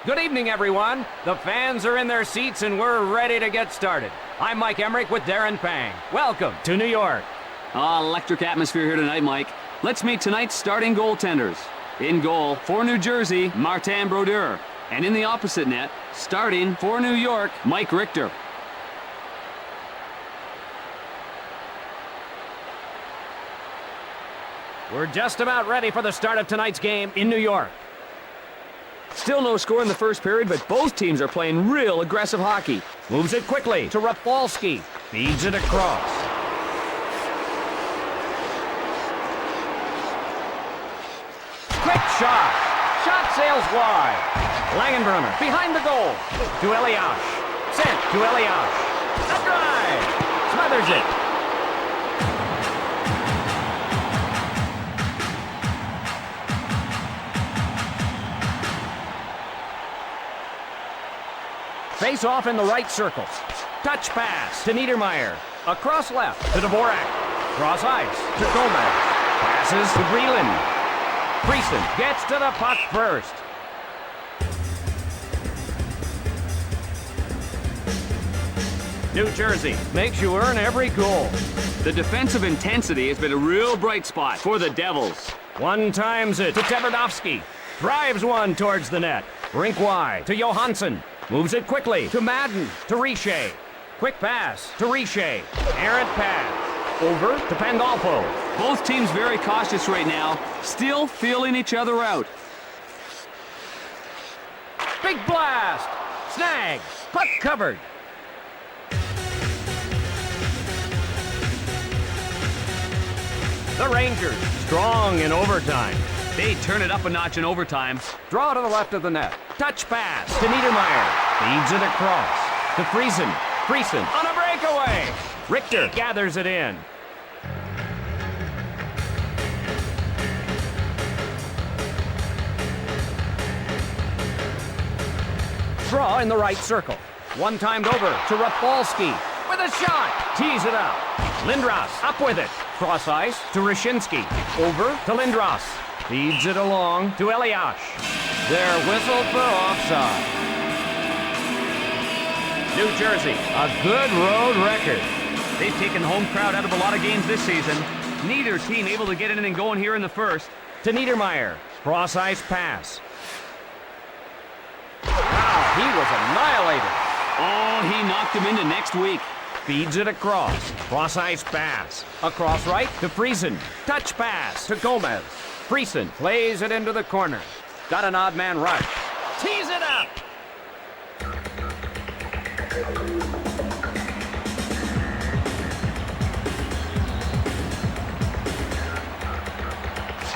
Good evening, everyone. The fans are in their seats and we're ready to get started. I'm Mike Emmerich with Darren Pang. Welcome to New York. Electric atmosphere here tonight, Mike. Let's meet tonight's starting goaltenders. In goal, for New Jersey, Martin Brodeur. And in the opposite net, starting for New York, Mike Richter. We're just about ready for the start of tonight's game in New York. Still no score in the first period, but both teams are playing real aggressive hockey. Moves it quickly to Rafalski. Feeds it across. Quick shot. Shot sails wide. Langenbrunner behind the goal. To Elias. Sent to Elias. A drive. Smothers it. Face off in the right circle. Touch pass to Niedermeyer. Across left to Dvorak. Cross ice to Gomez. Passes to Breland. Prieston gets to the puck first. New Jersey makes you earn every goal. The defensive intensity has been a real bright spot for the Devils. One times it to Tverdovsky. Drives one towards the net. Rink wide to Johansson. Moves it quickly to Madden, to Richer. Quick pass to Richer. Errant pass. Over to Pandolfo. Both teams very cautious right now, still feeling each other out. Big blast. Snag. Puck covered. The Rangers, strong in overtime. They turn it up a notch in overtime. Draw to the left of the net. Touch pass to Niedermeyer. Feeds it across to Friesen. Friesen on a breakaway. Richter gathers it in. Draw in the right circle. One timed over to Rafalski with a shot. Tees it up. Lindros up with it. Cross ice to Rashinsky. Over to Lindros. Feeds it along to Elias. They're whistled for offside. New Jersey, a good road record. They've taken the home crowd out of a lot of games this season. Neither team able to get in and going here in the first. To Niedermeyer. Cross ice pass. Wow, he was annihilated. Oh, he knocked him into next week. Feeds it across. Cross ice pass. Across right to Friesen. Touch pass to Gomez. Friesen plays it into the corner. Got an odd man rush. Tees it up.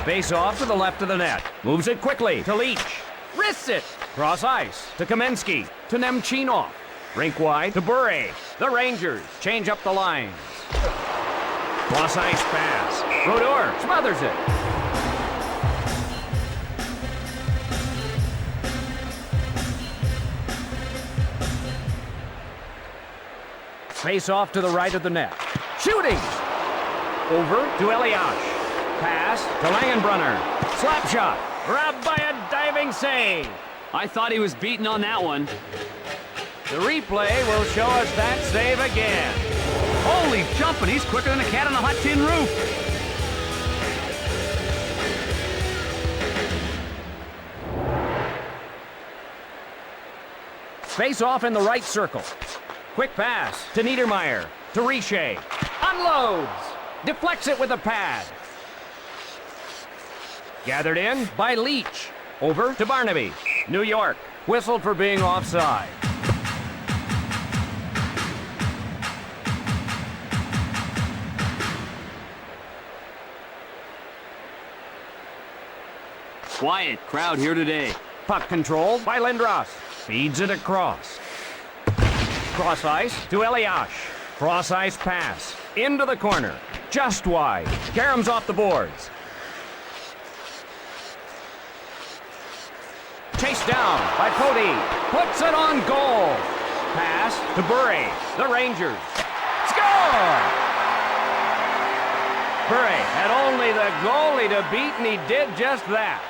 Face off to the left of the net. Moves it quickly to Leach. Wrists it. Cross ice to Kamensky. To Nemchinov. Rink wide to Bure. The Rangers change up the lines. Cross ice pass. Brodeur smothers it. Face off to the right of the net. Shooting! Over to Elias. Pass to Langenbrunner. Slap shot. Grabbed by a diving save. I thought he was beaten on that one. The replay will show us that save again. Holy jumping, he's quicker than a cat on a hot tin roof. Face off in the right circle. Quick pass to Niedermeyer. To Richer. Unloads. Deflects it with a pad. Gathered in by Leach. Over to Barnaby. New York. Whistled for being offside. Quiet crowd here today. Puck controlled by Lindros. Feeds it across. Cross ice to Elias. Cross ice pass. Into the corner. Just wide. Karam's off the boards. Chased down by Cody. Puts it on goal. Pass to Bure. The Rangers. Score! Bure had only the goalie to beat, and he did just that.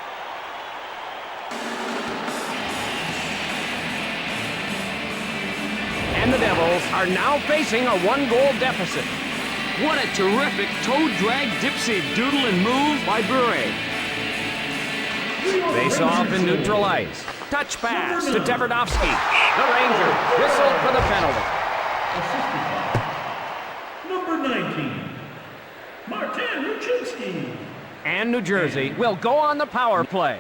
And the Devils are now facing a one-goal deficit. What a terrific toe drag dipsy doodle and move by Bure. Face off in neutral ice. Touch pass to Teberdovsky. The Rangers whistled for the penalty. Number 19, Martin Ruchinski. And New Jersey will go on the power play.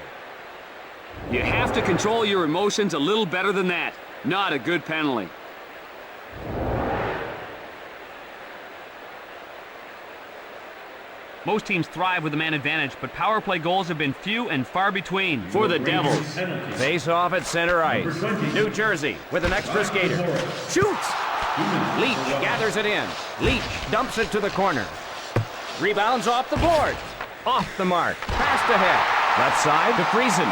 You have to control your emotions a little better than that. Not a good penalty. Most teams thrive with a man advantage, but power play goals have been few and far between. For the Devils. Face off at center ice. New Jersey with an extra skater. Shoots! Leach gathers it in. Leach dumps it to the corner. Rebounds off the board. Off the mark. Passed ahead. Left side to Friesen.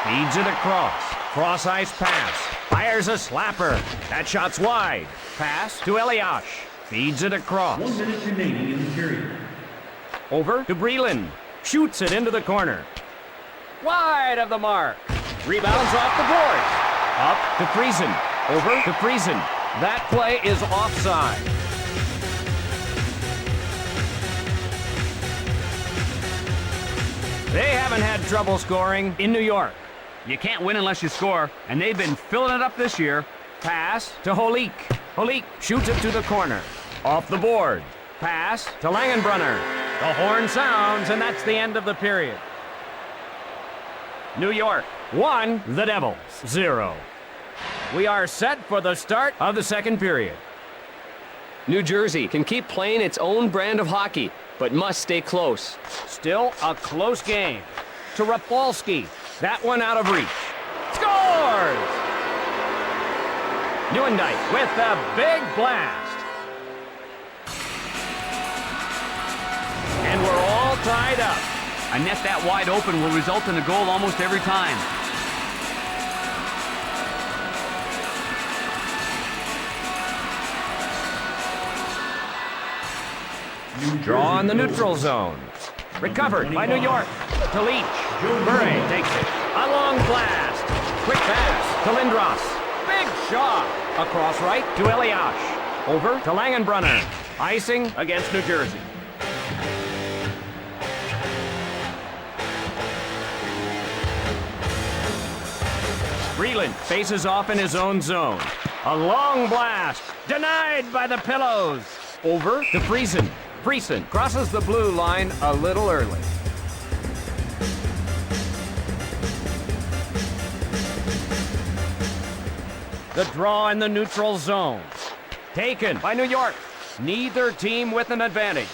Feeds it across. Cross ice pass. Fires a slapper. That shot's wide. Pass to Eliash. Feeds it across. 1 minute remaining in the period. Over to Breland. Shoots it into the corner. Wide of the mark. Rebounds off the board. Up to Friesen. Over to Friesen. That play is offside. They haven't had trouble scoring in New York. You can't win unless you score, and they've been filling it up this year. Pass to Holik. Holik shoots it to the corner. Off the board. Pass to Langenbrunner. The horn sounds, and that's the end of the period. New York 1, the Devils 0. We are set for the start of the second period. New Jersey can keep playing its own brand of hockey, but must stay close. Still a close game. To Rafalski. That one out of reach. Scores! Nieuwendyk with the big blast. And we're all tied up. A net that wide open will result in a goal almost every time. Draw in the neutral zone. Recovered by New York. To Leach. Murray takes it. A long blast. Quick pass to Lindros. Big shot. Across right to Eliash. Over to Langenbrunner. Icing against New Jersey. Breland faces off in his own zone. A long blast. Denied by the Pillows. Over to Friesen. Friesen crosses the blue line a little early. The draw in the neutral zone. Taken by New York. Neither team with an advantage.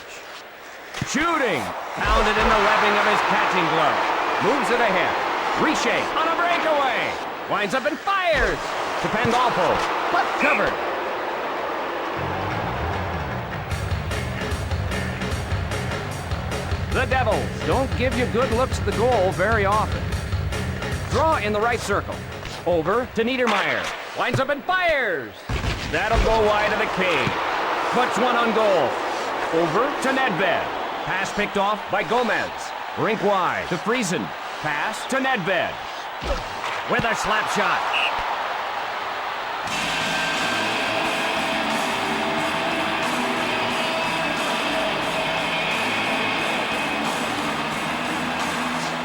Shooting. Pounded in the webbing of his catching glove. Moves it ahead. Richer on a breakaway. Winds up and fires. To Pandolfo. But covered. The Devils don't give you good looks at the goal very often. Draw in the right circle. Over to Niedermeyer. Winds up and fires. That'll go wide of the cage. Puts one on goal. Over to Nedved. Pass picked off by Gomez. Rink wide to Friesen. Pass to Nedved. With a slap shot.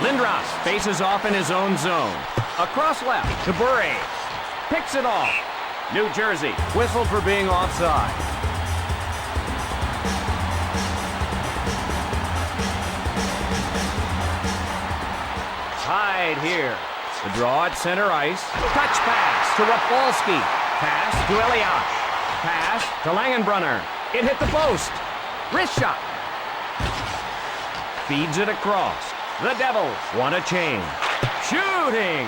Lindros faces off in his own zone. Across left to Bure. Picks it off. New Jersey whistled for being offside. Tied here. The draw at center ice. Touch pass to Rafalski. Pass to Eliash. Pass to Langenbrunner. It hit the post. Wrist shot. Feeds it across. The Devils want a change. Shooting.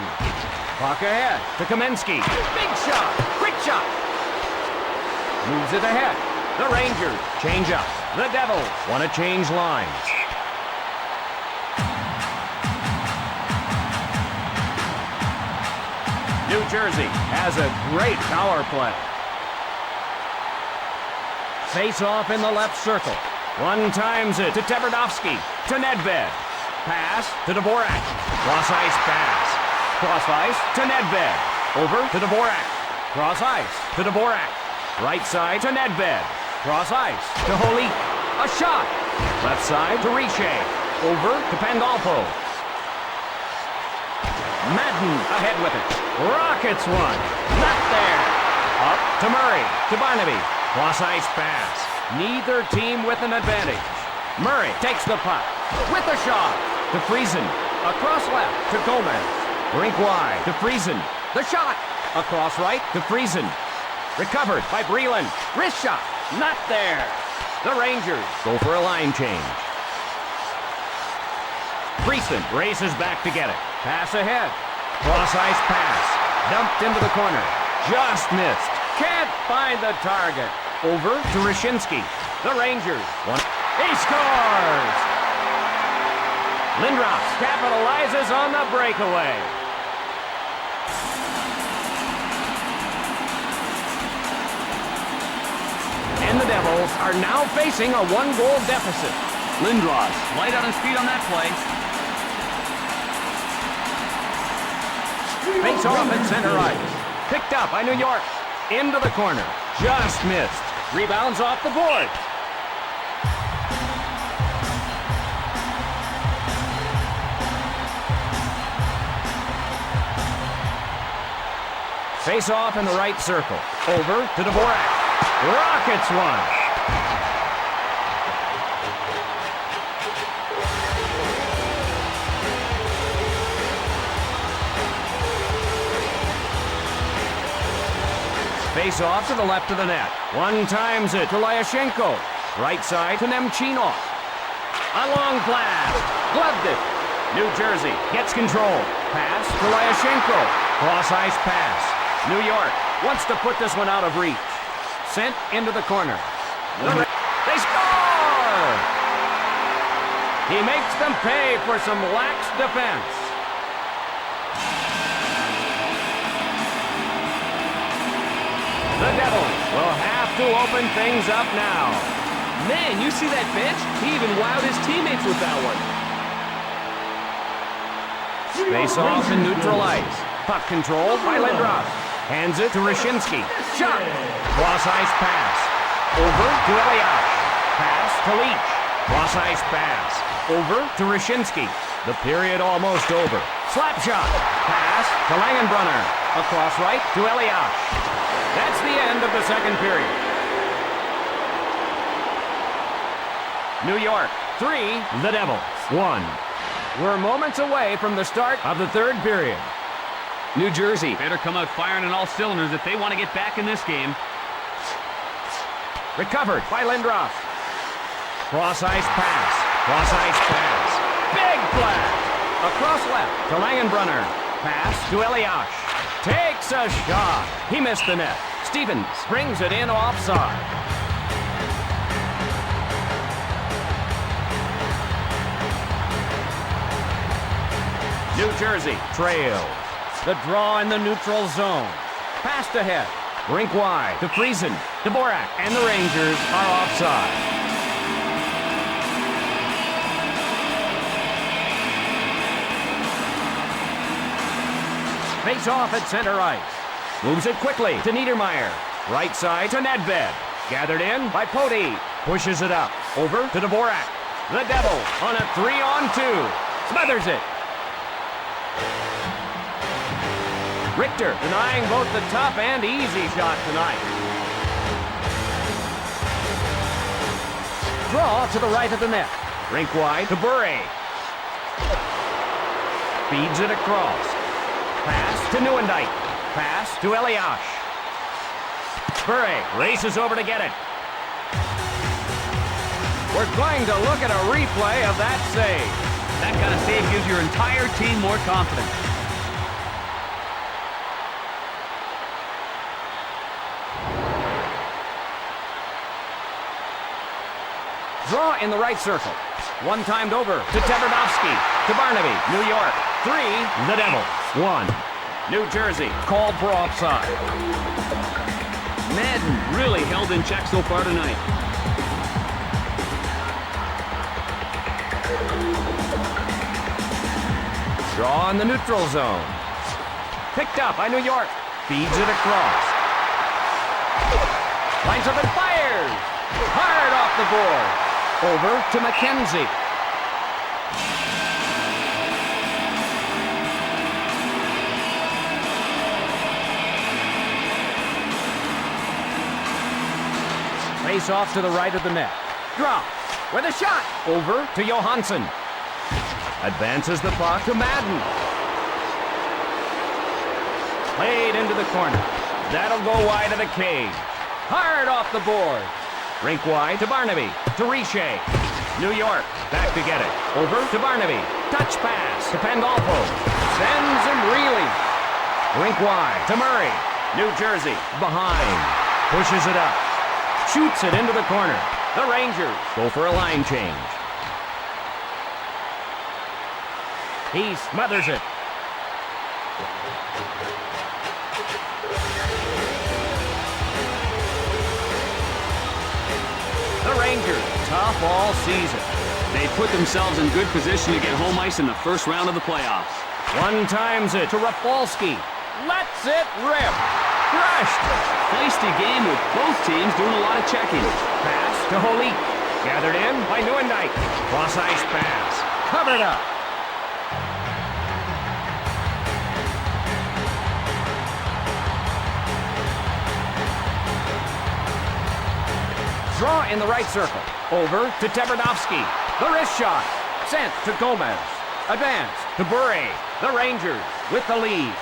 Puck ahead to Kamensky. Big shot. Quick shot. Moves it ahead. The Rangers change up. The Devils want to change lines. New Jersey has a great power play. Face off in the left circle. One times it to Teberdovsky. To Nedved. Pass to Dvorak. Cross ice pass. Cross ice to Nedved. Over to Dvorak. Cross ice to Dvorak. Right side to Nedved. Cross ice to Holy. A shot. Left side to Riche. Over to Pandolfo. Madden ahead with it. Rockets one. Not there. Up to Murray. To Barnaby. Cross ice pass. Neither team with an advantage. Murray takes the puck. With a shot. To Friesen. Across left to Gomez. Rink wide to Friesen. The shot. Across right to Friesen. Recovered by Breland. Wrist shot. Not there. The Rangers go for a line change. Friesen races back to get it. Pass ahead. Cross ice pass. Dumped into the corner. Just missed. Can't find the target. Over to Rishinsky. The Rangers. He scores! Lindros capitalizes on the breakaway. And the Devils are now facing a one-goal deficit. Lindros, light on his feet on that play. Face off at center ice. Picked up by New York. Into the corner. Just missed. Rebounds off the board. Face off in the right circle. Over to Dvorak. Rockets one. Face off to the left of the net. One times it to Lyashenko. Right side to Nemchinov. A long blast. Gloved it. New Jersey gets control. Pass to Lyashenko. Cross ice pass. New York wants to put this one out of reach. Sent into the corner. They score! He makes them pay for some lax defense. The Devils will have to open things up now. Man, you see that bench? He even wowed his teammates with that one. Face off in neutral ice. Puck control by Lindros. Hands it to Rishinsky. Shot. Cross ice pass. Over to Elias. Pass to Leach. Cross ice pass. Over to Rishinsky. The period almost over. Slap shot. Pass to Langenbrunner. Across right to Elias. That's the end of the second period. New York 3, the Devils 1. We're moments away from the start of the third period. New Jersey Better come out firing on all cylinders if they want to get back in this game. Recovered by Lindros. Cross ice pass. Cross ice pass. Big blast. Across left to Langenbrunner. Pass to Elias. Takes a shot. He missed the net. Stevens brings it in offside. New Jersey trails. The draw in the neutral zone. Passed ahead. Rink wide to Friesen. Dvorak and the Rangers are offside. Face off at center ice. Moves it quickly to Niedermeyer. Right side to Nedved. Gathered in by Poti. Pushes it up. Over to Dvorak. The Devils on a 3-on-2. Smothers it. Richter denying both the tough and easy shot tonight. Draw to the right of the net. Rink wide to Bure. Feeds it across. Pass to Nieuwendyk. Pass to Elias. Bure races over to get it. We're going to look at a replay of that save. That kind of save gives your entire team more confidence. Draw in the right circle. One timed over to Tverdovsky. To Barnaby. New York 3, the Devils 1. New Jersey called for offside. Madden really held in check so far tonight. Draw in the neutral zone. Picked up by New York. Feeds it across. Lines up and fires. Hard off the board. Over to McKenzie. Face off to the right of the net. Drop with a shot. Over to Johansson. Advances the puck to Madden. Played into the corner. That'll go wide of the cage. Hard off the board. Rink wide to Barnaby. To Richer. New York. Back to get it. Over to Barnaby. Touch pass to Pandolfo. Sends him reeling. Rink wide to Murray. New Jersey. Behind. Pushes it up. Shoots it into the corner. The Rangers go for a line change. He smothers it. The Rangers, tough all season. They put themselves in good position to get home ice in the first round of the playoffs. One times it to Rafalski. Lets it rip. Crushed. Feisty game with both teams doing a lot of checking. Pass to Holik. Gathered in by Nieuwendyk. Cross ice pass. Covered up. Draw in the right circle. Over to Teberdovsky. The wrist shot. Sent to Gomez. Advance to Bure. The Rangers with the lead.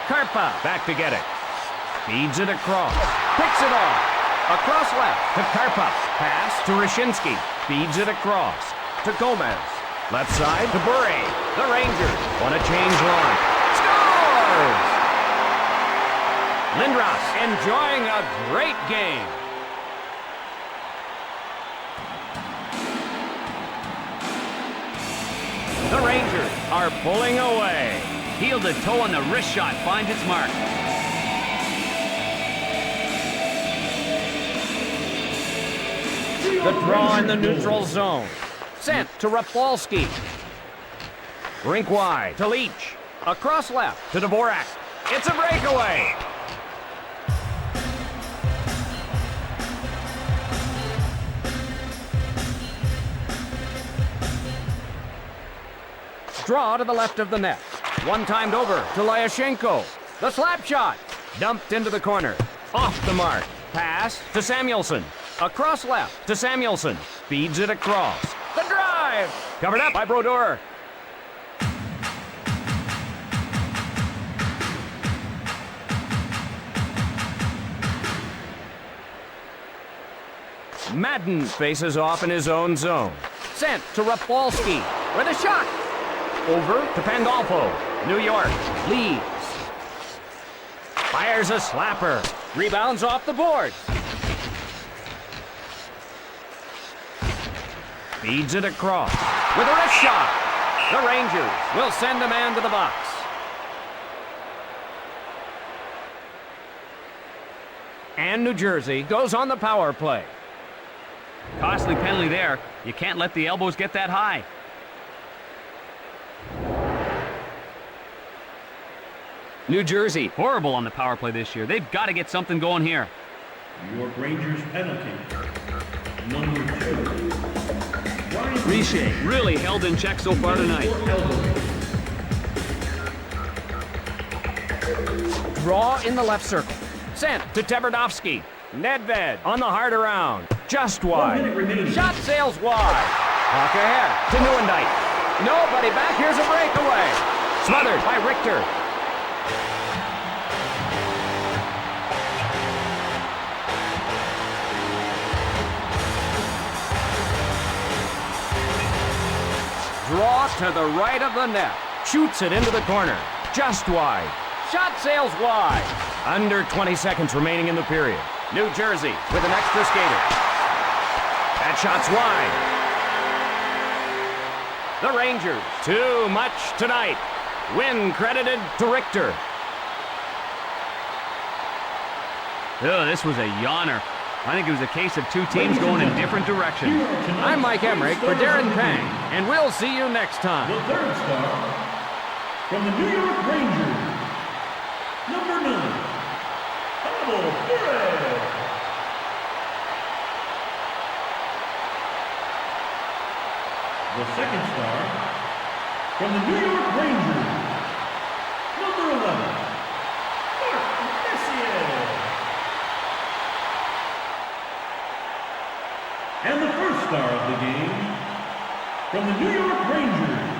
Karpa back to get it. Feeds it across. Picks it off. Across left to Karpa. Pass to Rashinsky. Feeds it across to Gomez. Left side to Bure. The Rangers want to change line. Scores! Lindros enjoying a great game. The Rangers are pulling away. Heel to toe on the wrist shot finds its mark. The draw in the neutral zone. Sent to Rafalski. Rink wide to Leach. Across left to Dvorak. It's a breakaway. Draw to the left of the net. One-timed over to Lyashenko. The slap shot. Dumped into the corner. Off the mark. Pass to Samuelson. Across left to Samuelson. Feeds it across. The drive. Covered up by Brodeur. Madden faces off in his own zone. Sent to Rafalski with a shot. Over to Pandolfo. New York leads. Fires a slapper. Rebounds off the board. Feeds it across. With a wrist shot. The Rangers will send a man to the box. And New Jersey goes on the power play. Costly penalty there. You can't let the elbows get that high. New Jersey. Horrible on the power play this year. They've got to get something going here. New York Rangers penalty. Number 2. Richer really held in check so far tonight. Draw in the left circle. Sent to Teberdovsky. Nedved on the hard around. Just wide. Shot sails wide. Puck ahead to Nieuwendyk. Nobody back. Here's a breakaway. Smothered by Richter. Draw to the right of the net. Shoots it into the corner. Just wide. Shot sails wide. Under 20 seconds remaining in the period. New Jersey with an extra skater. That shot's wide. The Rangers, too much tonight. Win credited to Richter. Ugh, this was a yawner. I think it was a case of two teams going in different directions. I'm Mike Emmerich for Darren Pang, and we'll see you next time. The third star from the New York Rangers, number 9, Pavel Bure. the second star, from the New York Rangers, number 11, Mark Messier. And the first star of the game, from the New York Rangers,